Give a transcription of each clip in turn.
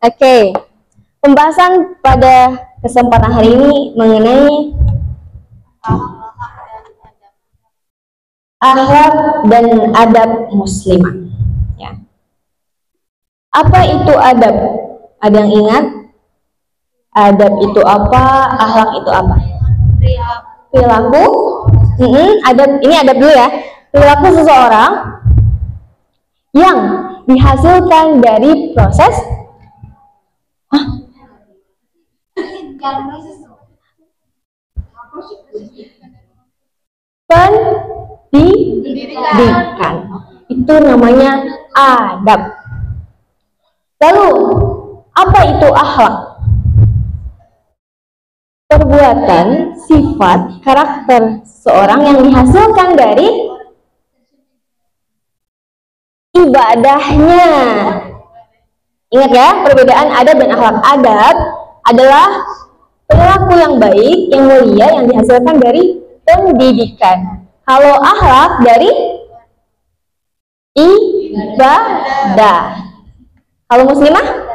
Oke. Pembahasan pada kesempatan hari ini mengenai akhlak dan adab muslimah. Ya. Apa itu adab? Ada yang ingat? Adab itu apa? Akhlak itu apa? Perilaku. Adab, ini adab dulu ya. Perilaku seseorang yang dihasilkan dari proses pendidikan. Itu namanya adab. Lalu, apa itu akhlak? Perbuatan, sifat, karakter seorang yang dihasilkan dari ibadahnya. Ingat ya, perbedaan adab dan akhlak. Adab adalah perilaku yang baik, yang mulia, yang dihasilkan dari pendidikan. Kalau akhlak dari ibadah. Kalau muslimah?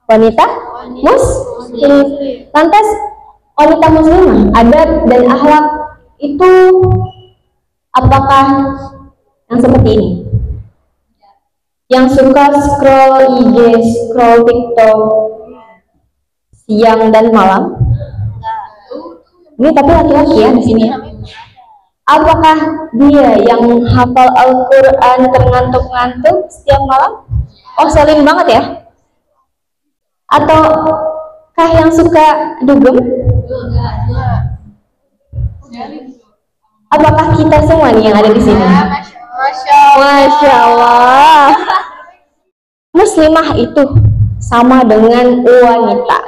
Wanita muslim. Lantas wanita muslimah, adab dan akhlak itu apakah yang seperti ini? Yang suka scroll IG, scroll TikTok siang dan malam? Ini tapi laki-laki ya di sini. Apakah dia yang hafal Al-Quran terngantuk-ngantuk setiap malam? Oh, salim banget ya? Atau kah yang suka dugem? Apakah kita semua nih yang ada di sini? Masya Allah. Muslimah itu sama dengan wanita.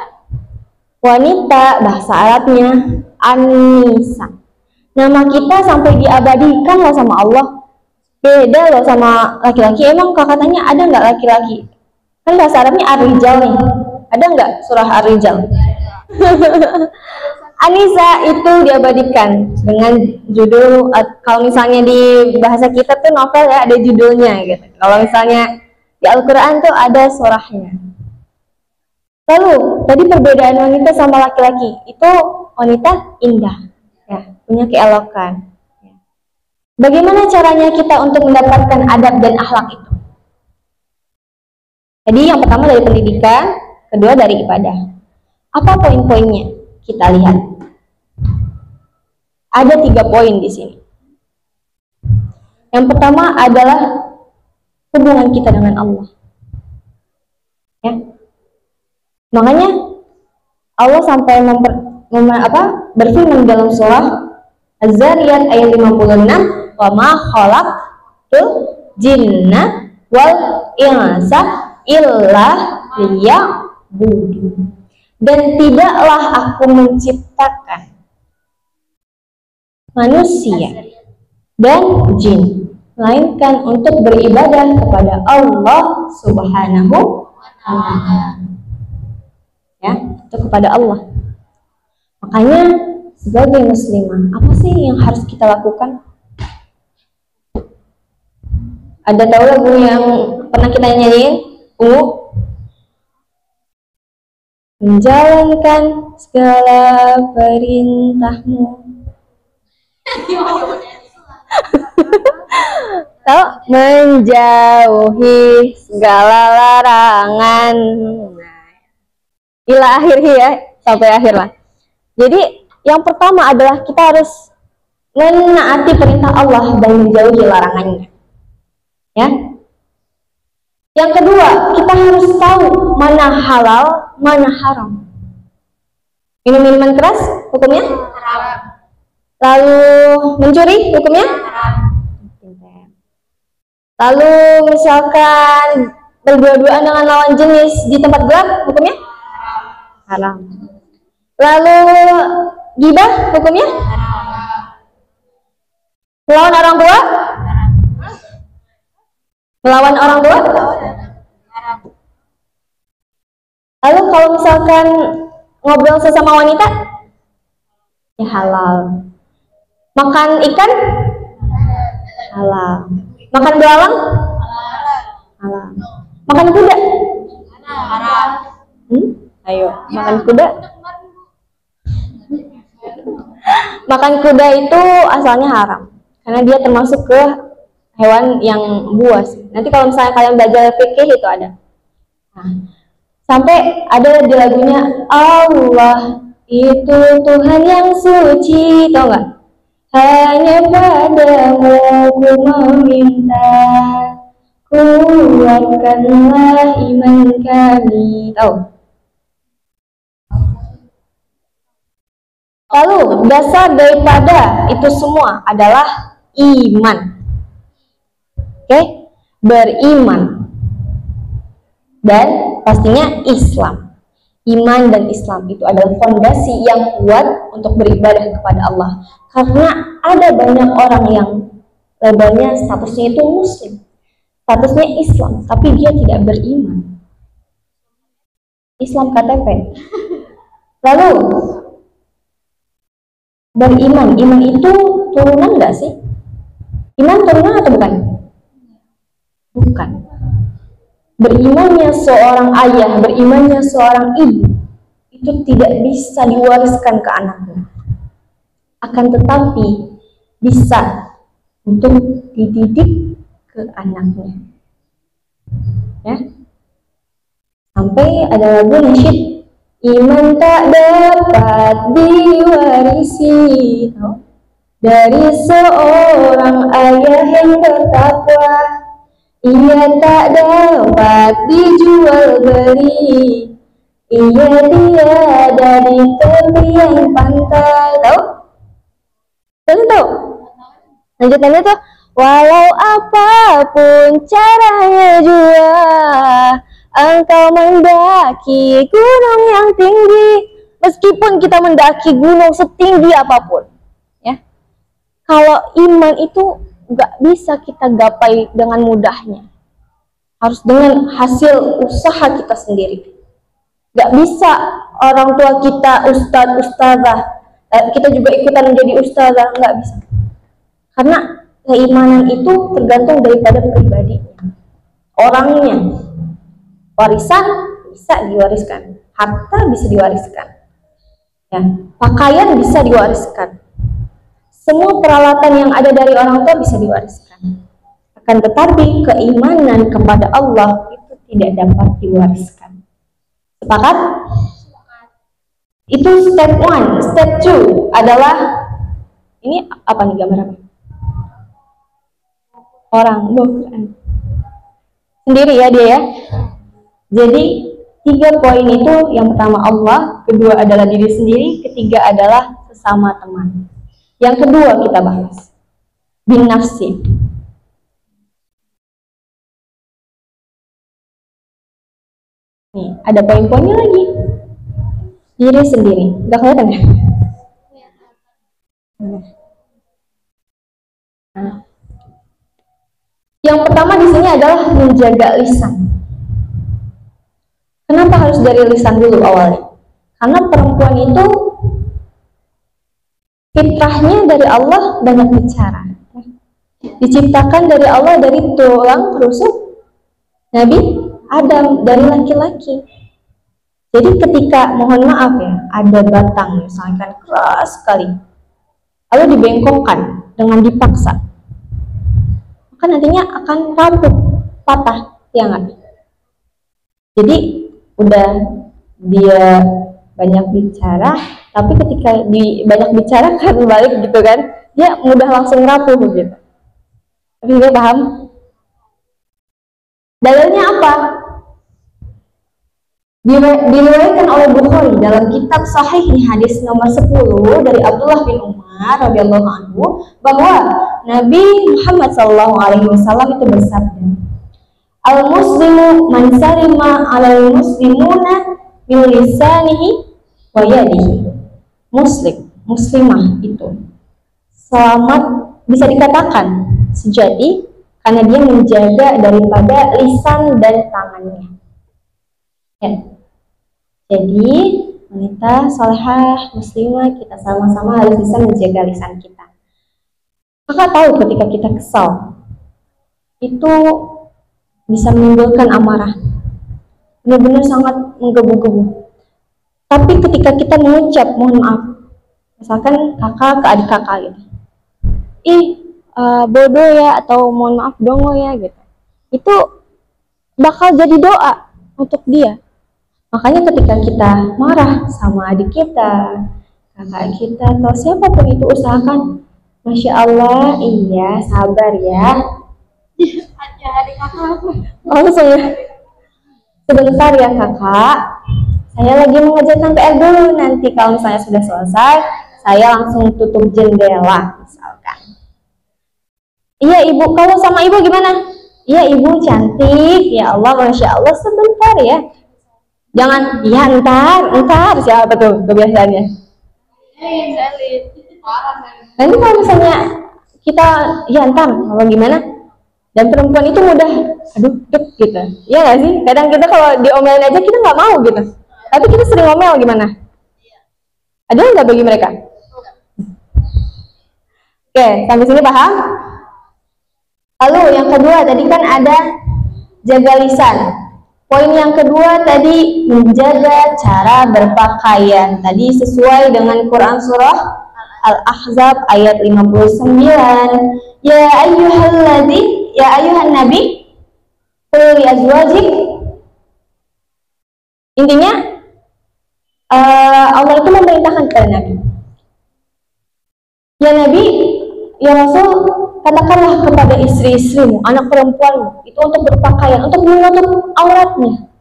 Wanita bahasa Arabnya Anisa. Nama kita sampai diabadikan loh sama Allah. Beda loh sama laki-laki. Emang katanya ada nggak laki-laki? Kan bahasa Arabnya Ar-Rijal nih. Ada nggak surah Ar-Rijal? Anisa itu diabadikan dengan judul, kalau misalnya di bahasa kita tuh novel ya ada judulnya gitu. Kalau misalnya di Al-Quran tuh ada surahnya. Lalu tadi perbedaan wanita sama laki-laki itu wanita indah, ya, punya keelokan. Ya. Bagaimana caranya kita untuk mendapatkan adab dan akhlak itu? Jadi yang pertama dari pendidikan, kedua dari ibadah. Apa poin-poinnya? Kita lihat. Ada 3 poin di sini. Yang pertama adalah hubungan kita dengan Allah. Ya. Makanya Allah sampai berfirman dalam surah Az-Zariyat ayat 56, "Wa ma khalaqtul jinna wal insa illa liya'budun." Dan tidaklah aku menciptakan manusia dan jin melainkan untuk beribadah kepada Allah Subhanahu wa ta'ala. Ya, itu kepada Allah. Makanya sebagai muslimah, apa sih yang harus kita lakukan? Ada tahu lagu yang pernah kita nyanyiin? Menjalankan segala perintahmu. Tahu? Menjauhi segala larangan. Ila akhirnya ya, sampai akhir lah. Jadi yang pertama adalah kita harus menaati perintah Allah dan menjauhi larangannya. Ya. Yang kedua, kita harus tahu mana halal, mana haram. Minum minuman keras, hukumnya? Haram. Lalu mencuri, hukumnya? Haram. Lalu misalkan berdua-duaan dengan lawan jenis di tempat gelap, hukumnya? Haram. Lalu ghibah, hukumnya? Haram. Melawan orang tua? Melawan orang tua? Lalu kalau misalkan ngobrol sesama wanita, ya halal. Makan ikan? Halal. Makan belalang? Halal. Makan kuda? Ayo, makan kuda. Makan kuda itu asalnya haram karena dia termasuk ke hewan yang buas. Nanti kalau misalnya kalian belajar fikih itu ada. Nah, sampai ada di lagunya Allah itu Tuhan yang suci, tau nggak? Hanya padamu ku meminta, kuatkanlah iman kami, tahu? Lalu dasar daripada itu semua adalah iman. Oke? Beriman. Dan pastinya Islam. Iman dan Islam itu adalah fondasi yang kuat untuk beribadah kepada Allah. Karena ada banyak orang yang labelnya statusnya itu Muslim, statusnya Islam, tapi dia tidak beriman. Islam KTP. Lalu beriman, iman itu turunan nggak sih? Iman turunan atau bukan? Bukan. Berimannya seorang ayah, berimannya seorang ibu itu tidak bisa diwariskan ke anaknya. Akan tetapi bisa untuk dididik ke anaknya. Ya. Sampai ada lagu nasyid, iman tak dapat diwarisi dari seorang ayah yang bertakwa. Ia tak dapat dijual beli, ia tiada di tepian pantai. Tahu? Tahu? Lanjutannya tuh, walau apapun caranya jua, engkau mendaki gunung yang tinggi. Meskipun kita mendaki gunung setinggi apapun, ya. Kalau iman itu nggak bisa kita gapai dengan mudahnya, harus dengan hasil usaha kita sendiri. Nggak bisa orang tua kita ustadzah, kita juga ikutan menjadi ustadzah, nggak bisa. Karena keimanan itu tergantung daripada pribadinya, orangnya. Warisan bisa diwariskan, harta bisa diwariskan, ya, pakaian bisa diwariskan. Semua peralatan yang ada dari orang tua bisa diwariskan. Akan tetapi keimanan kepada Allah itu tidak dapat diwariskan. Sepakat? Itu step 1. Step 2 adalah, ini apa nih gambar apa? Orang, bukan. Sendiri ya dia ya. Jadi 3 poin itu, yang pertama Allah, kedua adalah diri sendiri, ketiga adalah sesama teman. Yang kedua kita bahas bin nafsi. Nih, ada poin-poinnya lagi. Diri sendiri. Enggak kelihatan ya? Nah. Yang pertama di sini adalah menjaga lisan. Kenapa harus dari lisan dulu awalnya? Karena perempuan itu fitrahnya dari Allah banyak bicara. Diciptakan dari Allah dari tulang rusuk Nabi Adam, dari laki-laki. Jadi ketika, mohon maaf ya, ada batang misalkan keras sekali, lalu dibengkokkan dengan dipaksa, maka nantinya akan rapuh, patah, ya nggak? Jadi udah dia banyak bicara, tapi ketika banyak bicara kan balik gitu kan, dia mudah langsung rapuh gitu. Tapi dia paham? Dalilnya apa? Diriwayatkan oleh Bukhari dalam kitab Sahih hadis nomor 10 dari Abdullah bin Umar radhiyallahu anhu bahwa Nabi Muhammad SAW itu bersabda, al-muslimu man salima alal muslimuna min lisanihi wa yadihi. Muslimah itu selamat, bisa dikatakan sejati karena dia menjaga daripada lisan dan tangannya. Ya. Jadi wanita salehah muslimah, kita sama-sama harus bisa menjaga lisan kita. Kakak tahu ketika kita kesal itu bisa menimbulkan amarah, benar-benar sangat menggebu-gebu. Tapi ketika kita mengucap mohon maaf, misalkan kakak ke adik kakak gitu, bodoh ya, atau mohon maaf dongo ya gitu, itu bakal jadi doa untuk dia. Makanya ketika kita marah sama adik kita, kakak kita, atau siapapun itu, usahakan Masya Allah, iya sabar ya. Langsung ya, sebentar ya kakak, saya lagi mengerjakan PR dulu, nanti kalau misalnya sudah selesai saya langsung tutup jendela misalkan. Iya ibu, kalau sama ibu gimana? Iya ibu cantik, ya Allah Masya Allah, sebentar ya. Jangan, ya ntar siapa tuh kebiasaannya. Nanti kalau misalnya kita ya ntar, kalau gimana? Dan perempuan itu mudah, aduh dek gitu. Iya nggak sih? Kadang kita kalau diomelin aja kita nggak mau gitu. Tapi kita sering ngomel gimana? Ada nggak bagi mereka? Oke, sampai sini paham? Lalu yang kedua tadi kan ada jaga lisan. Poin yang kedua tadi menjaga cara berpakaian. Tadi sesuai dengan Quran surah Al-Ahzab ayat 59. Ya ayuhan nabi qul li azwajik. Intinya Allah itu memerintahkan kepada Nabi. Ya Nabi, ya Rasul, katakanlah kepada istri-istrimu, anak perempuanmu, itu untuk berpakaian, untuk menutup auratnya.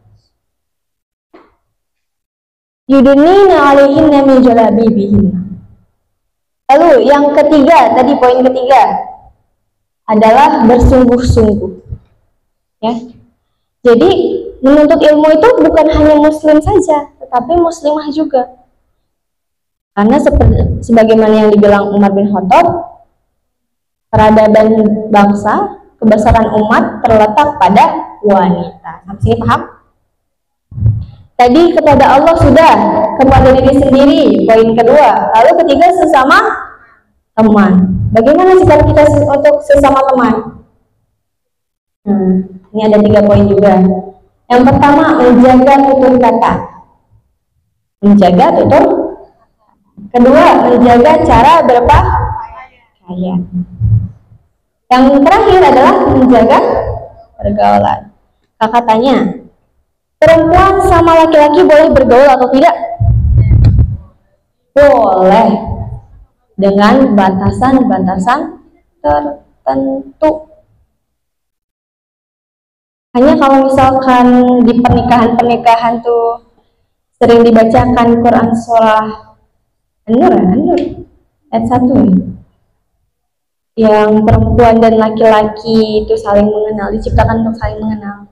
Yudnina alaihinna min jalabibihinna. Lalu yang ketiga, tadi poin ketiga adalah bersungguh-sungguh. Ya. Jadi menuntut ilmu itu bukan hanya muslim saja, tetapi muslimah juga. Karena sebagaimana yang dibilang Umar bin Khattab, peradaban bangsa, kebesaran umat terletak pada wanita. Sampai sini paham? Tadi kepada Allah sudah, kepada diri sendiri, poin kedua. Lalu ketiga, sesama teman. Bagaimana sikap kita untuk sesama teman? Ini ada 3 poin juga. Yang pertama, menjaga tutur kata. Menjaga tutur. Kedua, menjaga cara berpakaian. Yang terakhir adalah menjaga pergaulan. Kakak tanya, perempuan sama laki-laki boleh bergaul atau tidak? Boleh, dengan batasan-batasan tertentu. Hanya kalau misalkan di pernikahan tuh sering dibacakan Quran surah An-Nur ayat 1, yang perempuan dan laki-laki itu saling mengenal, diciptakan untuk saling mengenal,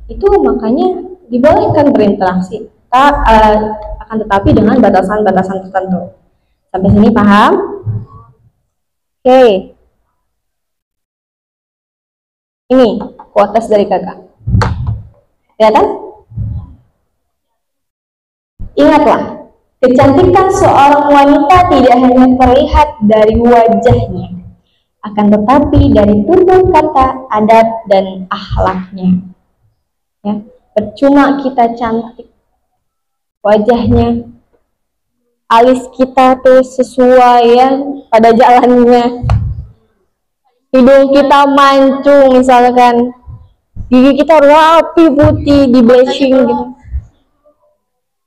itu makanya dibolehkan berinteraksi, akan tetapi dengan batasan-batasan tertentu. Sampai sini paham? Oke. Ini kuotas dari kakak. Kelihatan? Ingatlah, kecantikan seorang wanita tidak hanya terlihat dari wajahnya, akan tetapi dari tutur kata, adab, dan akhlaknya. Ya, percuma kita cantik wajahnya, alis kita tuh sesuai ya pada jalannya, hidung kita mancung misalkan, gigi kita rapi putih di blushing gitu.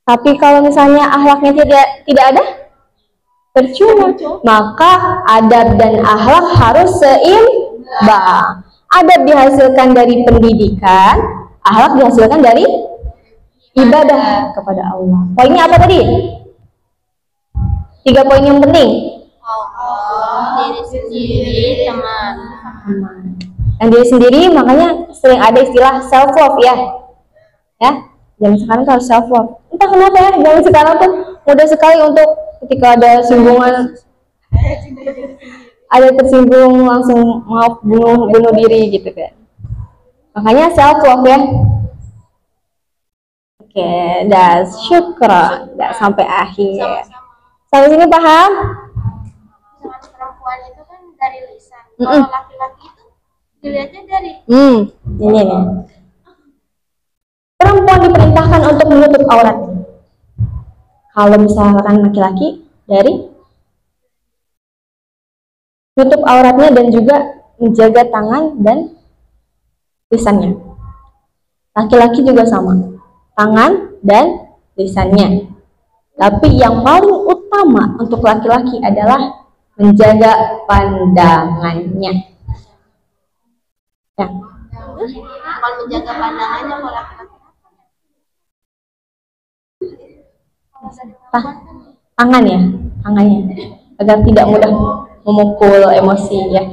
Tapi kalau misalnya akhlaknya tidak ada, percuma. Maka adab dan akhlak harus seimbang. Adab dihasilkan dari pendidikan, akhlak dihasilkan dari ibadah kepada Allah. Poinnya apa tadi? 3 poin yang penting. Allah, diri sendiri, teman. Yang diri sendiri, makanya sering ada istilah self love ya. Ya, zaman sekarang tuh harus self love. Entah kenapa ya, zaman sekarang tuh mudah sekali untuk ketika ada singgungan, ada tersinggung langsung mau bunuh diri gitu kan. Makanya self love ya. Oke, dah syukran, dah sampai akhir. Sampai sini paham? Misalkan perempuan itu kan dari lisan, kalau laki-laki itu dilihatnya dari ini nih. Perempuan diperintahkan untuk menutup aurat. Kalau misalkan laki-laki dari tutup auratnya dan juga menjaga tangan dan lisannya. Laki-laki juga sama, tangan dan lisannya. Tapi yang paling utama untuk laki-laki adalah menjaga pandangannya. Ya. Kalau menjaga pandangannya kalau laki-laki. Tangan ya, tangannya agar tidak mudah memukul emosi ya.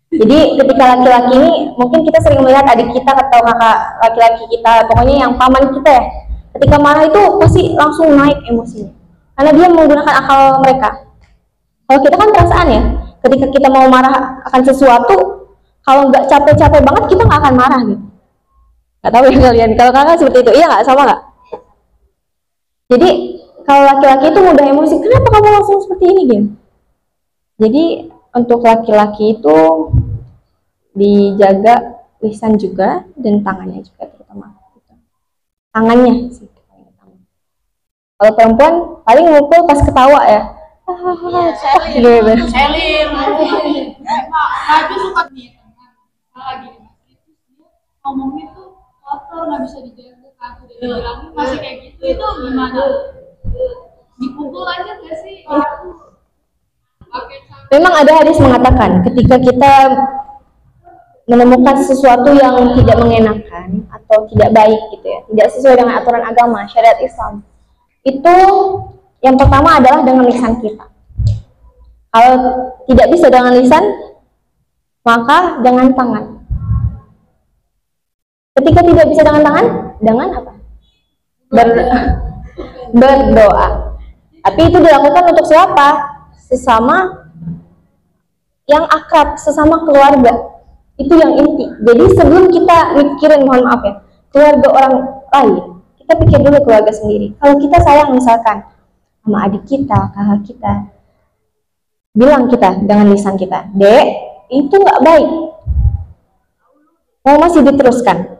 Jadi ketika laki-laki ini mungkin kita sering melihat adik kita atau kakak laki-laki kita, pokoknya yang paman kita ya, ketika marah itu pasti langsung naik emosinya karena dia menggunakan akal mereka. Kalau kita kan perasaan ya, ketika kita mau marah akan sesuatu, kalau nggak capek-capek banget kita nggak akan marah gitu. Nggak tahu ya kalian, kalau kakak seperti itu, iya nggak, sama nggak? Jadi kalau laki-laki itu mudah emosi, kenapa kamu langsung seperti ini gitu? Jadi untuk laki-laki itu dijaga lisan juga dan tangannya juga terutama. Tangannya sih. Kalau perempuan paling ngumpul pas ketawa ya. Selin. Tapi suka nih lagi ngomongnya tuh kotor, nggak bisa dijaga kan, udah dibilangin masih kayak gitu, itu gimana? Dipukul aja nggak sih? Memang ada hadis mengatakan ketika kita menemukan sesuatu yang tidak mengenakan atau tidak baik gitu ya, tidak sesuai dengan aturan agama syariat Islam, itu yang pertama adalah dengan lisan kita. Kalau tidak bisa dengan lisan, maka dengan tangan. Ketika tidak bisa dengan tangan, dengan apa? Berdoa. Tapi itu dilakukan untuk siapa? Sesama yang akrab, sesama keluarga. Itu yang inti. Jadi sebelum kita mikirin, mohon maaf ya, keluarga orang lain, kita pikir dulu keluarga sendiri. Kalau kita sayang misalkan sama adik kita, kakak kita, bilang kita dengan lisan kita, Dek, itu nggak baik. Mau masih diteruskan?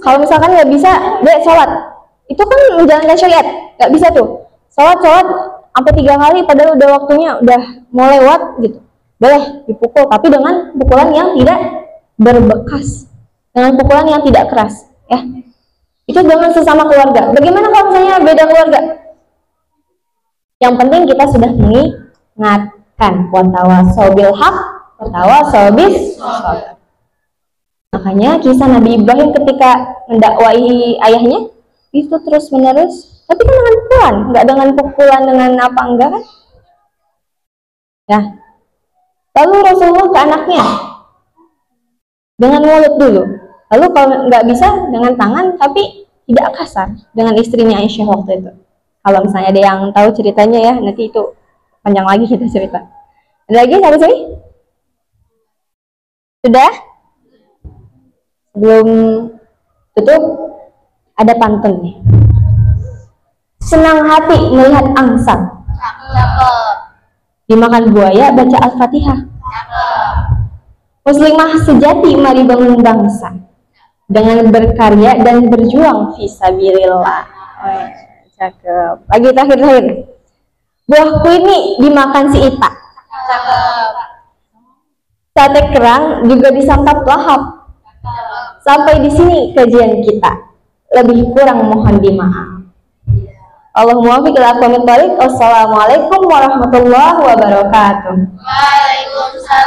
Kalau misalkan nggak bisa, Dek, sholat. Itu kan menjalankan syariat, nggak bisa tuh. Sholat sampai 3 kali, padahal udah waktunya, udah mau lewat gitu. Boleh dipukul, tapi dengan pukulan yang tidak berbekas, dengan pukulan yang tidak keras, ya. Itu dengan sesama keluarga. Bagaimana kalau misalnya beda keluarga? Yang penting kita sudah mengingatkan, watawasau bil haq, watawasau bis sabr. Makanya kisah Nabi Ibrahim ketika mendakwahi ayahnya itu terus menerus, tapi kan dengan pukulan, nggak dengan pukulan dengan apa enggak kan? Ya. Lalu Rasulullah ke anaknya dengan mulut dulu. Lalu kalau nggak bisa dengan tangan, tapi tidak kasar dengan istrinya Aisyah waktu itu. Kalau misalnya ada yang tahu ceritanya ya, nanti itu panjang lagi kita cerita. Ada lagi sampai sini? Sudah? Sebelum tutup, ada pantun nih. Senang hati melihat angsa, dimakan buaya baca Al-Fatihah. Muslimah sejati mari bangun bangsa dengan berkarya dan berjuang fisabilillah. Cakep. Lagi terakhir. Buahku ini dimakan si Ita. Sate kerang juga disantap lahap. Sampai di sini kajian kita. Lebih kurang mohon dimaaf. Allahumma muwaffiq ila aqwamit thoriq. Wassalamualaikum warahmatullahi wabarakatuh. Waalaikumsalam.